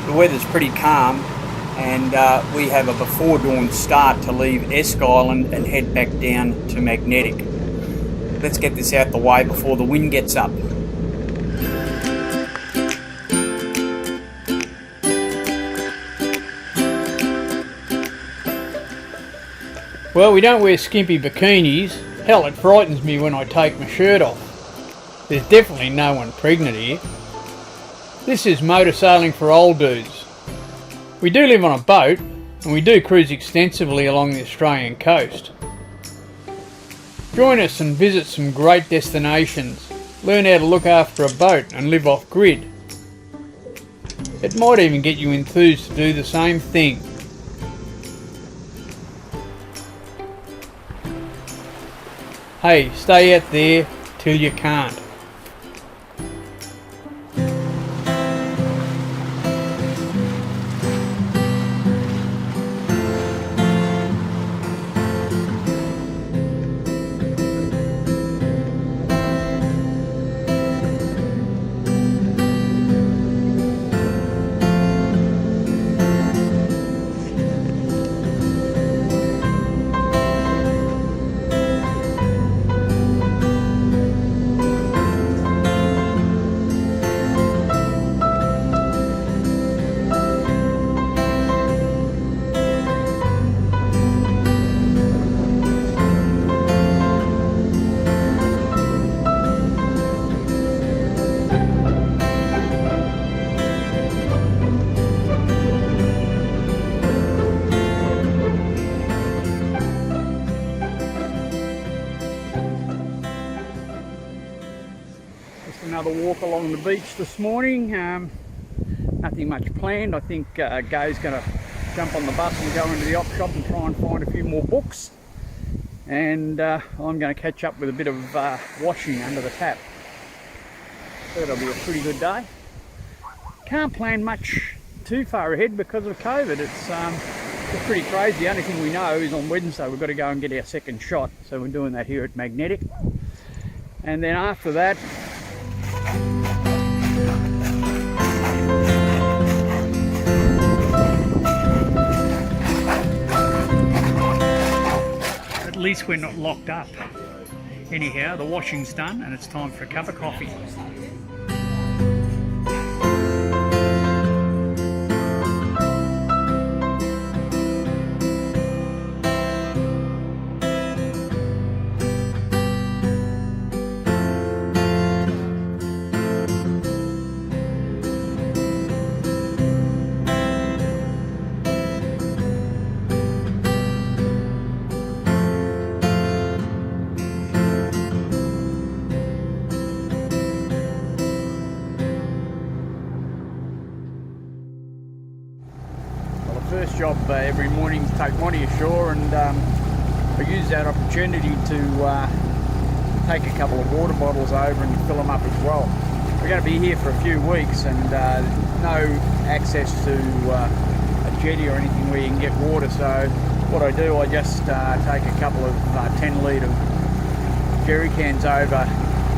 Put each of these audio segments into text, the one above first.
The weather's pretty calm, and we have a before dawn start to leave Esk Island and head back down to Magnetic. Let's get this out the way before the wind gets up. Well, we don't wear skimpy bikinis. Hell, it frightens me when I take my shirt off. There's definitely no one pregnant here. This is motor sailing for old dudes. We do live on a boat, and we do cruise extensively along the Australian coast. Join us and visit some great destinations. Learn how to look after a boat and live off grid. It might even get you enthused to do the same thing. Hey, stay out there till you can't. Another walk along the beach this morning. Nothing much planned. I think Gay's going to jump on the bus and go into the op shop and try and find a few more books. And I'm going to catch up with a bit of washing under the tap. So it'll be a pretty good day. Can't plan much too far ahead because of COVID. It's pretty crazy. The only thing we know is on Wednesday we've got to go and get our second shot. So we're doing that here at Magnetic. And then after that, at least we're not locked up. Anyhow, the washing's done and it's time for a cup of coffee. First job every morning is take Monty ashore, and I use that opportunity to take a couple of water bottles over and fill them up as well. We're going to be here for a few weeks, and no access to a jetty or anything where you can get water, so what I do, I just take a couple of 10 litre jerry cans over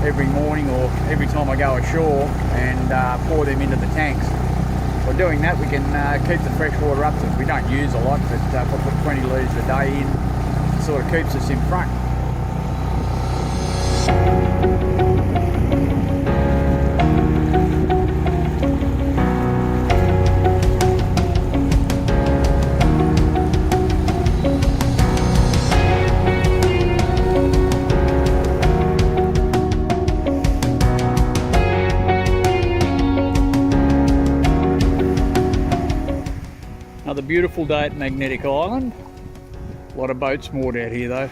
every morning or every time I go ashore and pour them into the tanks. By doing that, we can keep the fresh water up to, we don't use a lot, but if I put 20 litres a day in, it sort of keeps us in front. Another beautiful day at Magnetic Island. A lot of boats moored out here though.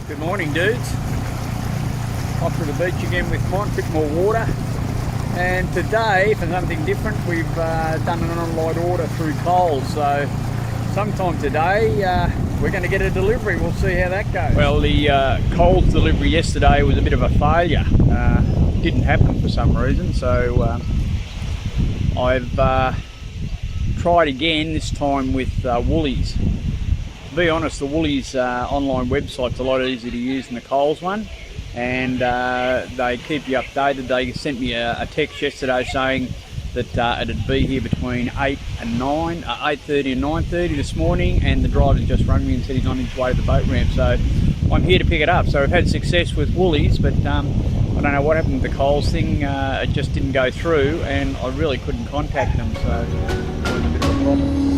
Good morning, dudes. Off to the beach again with Mont, a bit more water. And today, for something different, we've done an online order through Coles. So sometime today, we're going to get a delivery. We'll see how that goes. Well, the Coles delivery yesterday was a bit of a failure. Didn't happen for some reason. So I've tried again, this time with Woolies. To be honest, the Woolies online website's a lot easier to use than the Coles one, and they keep you updated. They sent me a text yesterday saying that it'd be here between 8 and 9, 8:30 and 9:30 this morning, and the driver's just rung me and said he's on his way to the boat ramp, so I'm here to pick it up. So we've had success with Woolies, but I don't know what happened with the Coles thing. It just didn't go through, and I really couldn't contact them, so it was a bit of a problem.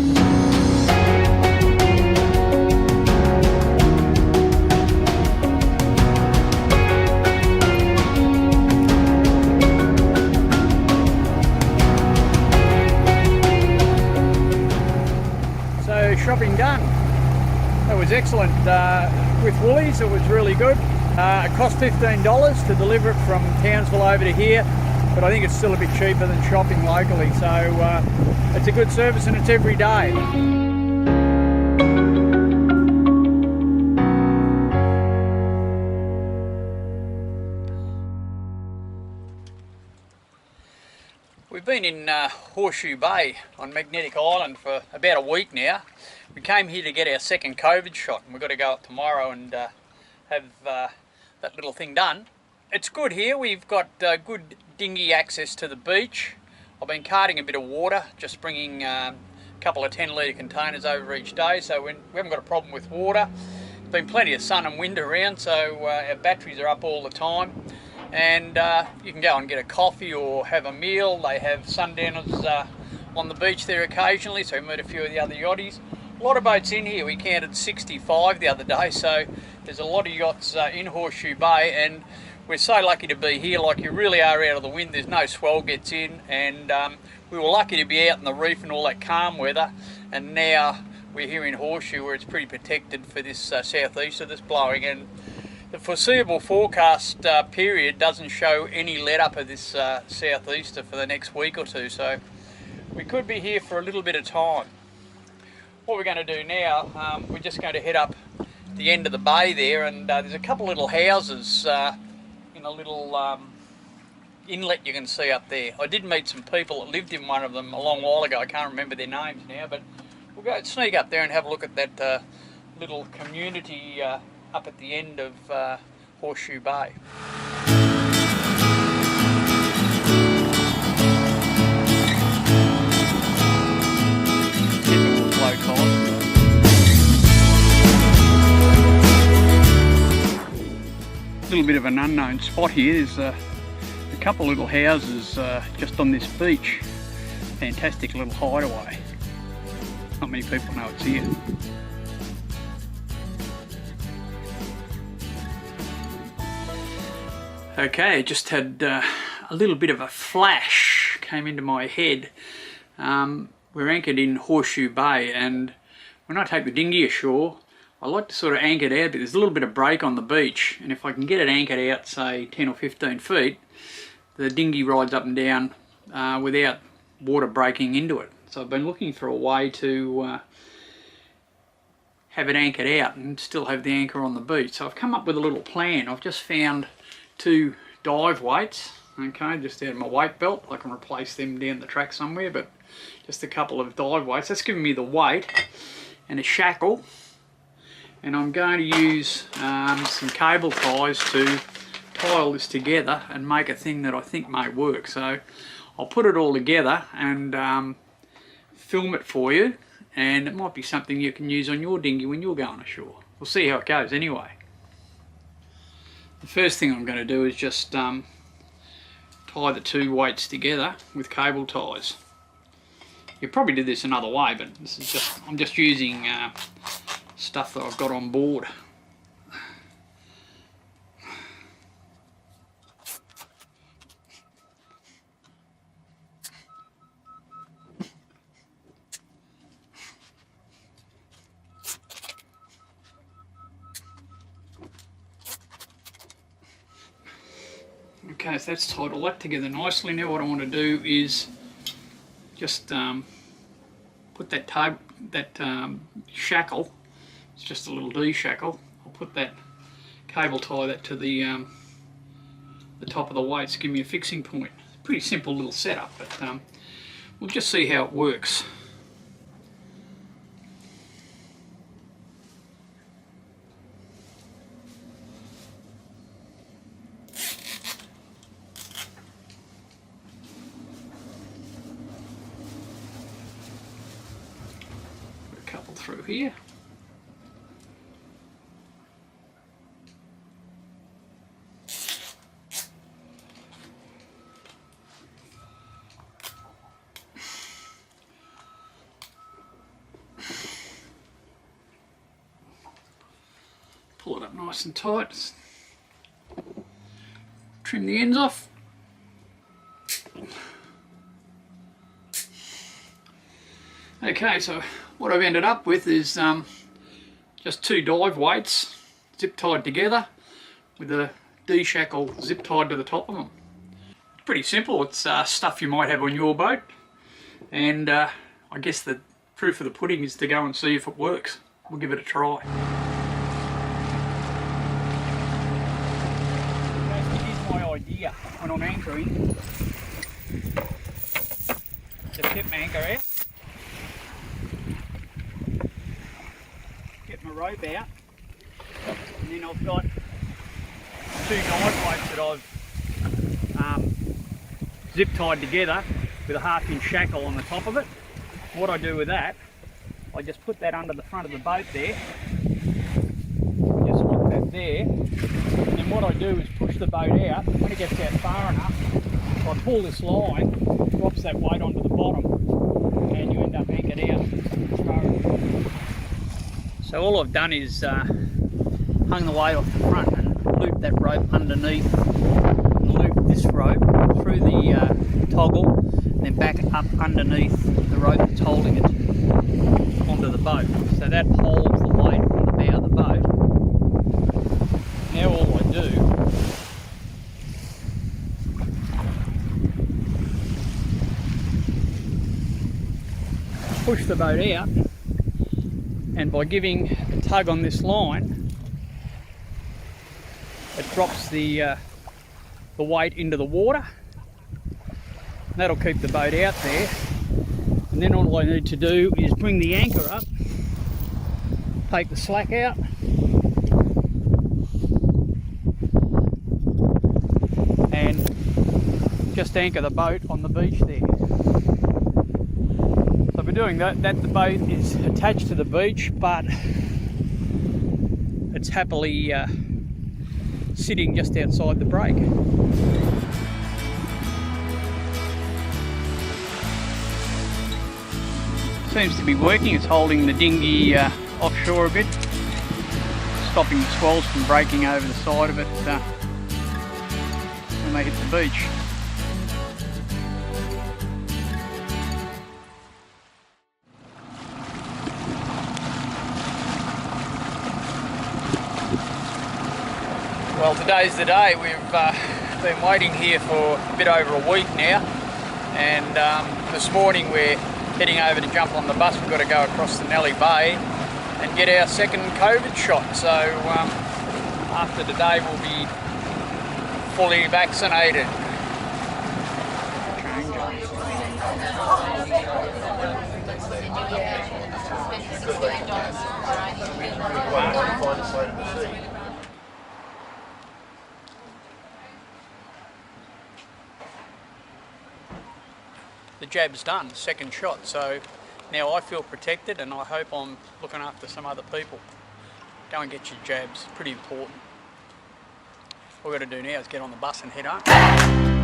Shopping done. It was excellent with Woolies. It was really good. It cost $15 to deliver it from Townsville over to here, but I think it's still a bit cheaper than shopping locally, so it's a good service and it's every day. We've been in Horseshoe Bay on Magnetic Island for about a week now. We came here to get our second COVID shot, and we've got to go up tomorrow and have that little thing done. It's good here. We've got good dinghy access to the beach. I've been carting a bit of water, just bringing a couple of 10-litre containers over each day, so we haven't got a problem with water. There's been plenty of sun and wind around, so our batteries are up all the time. And you can go and get a coffee or have a meal. They have sundowners on the beach there occasionally, so we meet a few of the other yachties. A lot of boats in here. We counted 65 the other day, so there's a lot of yachts in Horseshoe Bay, and we're so lucky to be here. Like, you really are out of the wind. There's no swell gets in, and we were lucky to be out in the reef and all that calm weather, and now we're here in Horseshoe where it's pretty protected for this southeaster that's blowing, and the foreseeable forecast period doesn't show any let up of this southeaster for the next week or two, so we could be here for a little bit of time. What we're going to do now, we're just going to head up the end of the bay there, and there's a couple little houses in a little inlet you can see up there. I did meet some people that lived in one of them a long while ago. I can't remember their names now, but we'll go sneak up there and have a look at that little community up at the end of Horseshoe Bay. Typical low tide. A little bit of an unknown spot here. There's a couple little houses just on this beach. Fantastic little hideaway. Not many people know it's here. Okay, just had a little bit of a flash came into my head. We're anchored in Horseshoe Bay, and when I take the dinghy ashore, I like to sort of anchor it out, but there's a little bit of break on the beach, and if I can get it anchored out, say 10 or 15 feet, the dinghy rides up and down without water breaking into it. So I've been looking for a way to have it anchored out and still have the anchor on the beach. So I've come up with a little plan. I've just found 2 dive weights, okay, just out of my weight belt. I can replace them down the track somewhere, but just a couple of dive weights. That's giving me the weight and a shackle, and I'm going to use some cable ties to tie all this together and make a thing that I think may work. So I'll put it all together and film it for you, and it might be something you can use on your dinghy when you're going ashore. We'll see how it goes anyway. The first thing I'm going to do is just tie the 2 weights together with cable ties. You probably do this another way, but this is just, I'm just using stuff that I've got on board. Okay, so that's tied all that together nicely. Now what I want to do is just put that shackle, it's just a little D shackle, I'll put that cable tie that to the top of the weights, give me a fixing point. Pretty simple little setup, but We'll just see how it works. Put a couple through here. Pull it up nice and tight. Trim the ends off. Okay, so what I've ended up with is just 2 dive weights zip tied together with a D-shackle zip tied to the top of them. It's pretty simple. It's stuff you might have on your boat, and I guess the proof of the pudding is to go and see if it works. We'll give it a try. Idea when I'm anchoring, to tip my anchor out, get my rope out, and then I've got 2 dive weights that I've zip tied together with a 1/2 inch shackle on the top of it. What I do with that, I just put that under the front of the boat there, just lock that there. And what I do is push the boat out. When it gets out far enough, I pull this line, drops that weight onto the bottom, and you end up anchored out as far as. So all I've done is hung the weight off the front and looped that rope underneath, and looped this rope through the toggle, and then back up underneath the rope that's holding it onto the boat. So that holds the weight on the bow of the boat. Now all I do push the boat out, and by giving a tug on this line, it drops the weight into the water. That'll keep the boat out there, and then all I need to do is bring the anchor up, take the slack out, and just anchor the boat on the beach there. So by doing that, the boat is attached to the beach, but it's happily sitting just outside the break. Seems to be working. It's holding the dinghy offshore a bit, stopping the swells from breaking over the side of it when they hit the beach. Well, today's the day. We've been waiting here for a bit over a week now, and this morning we're heading over to jump on the bus. We've got to go across the Nelly Bay and get our second COVID shot. So after today we'll be fully vaccinated. The jab's done, second shot, so now I feel protected, and I hope I'm looking after some other people. Go and get your jabs, pretty important. All we've got to do now is get on the bus and head home.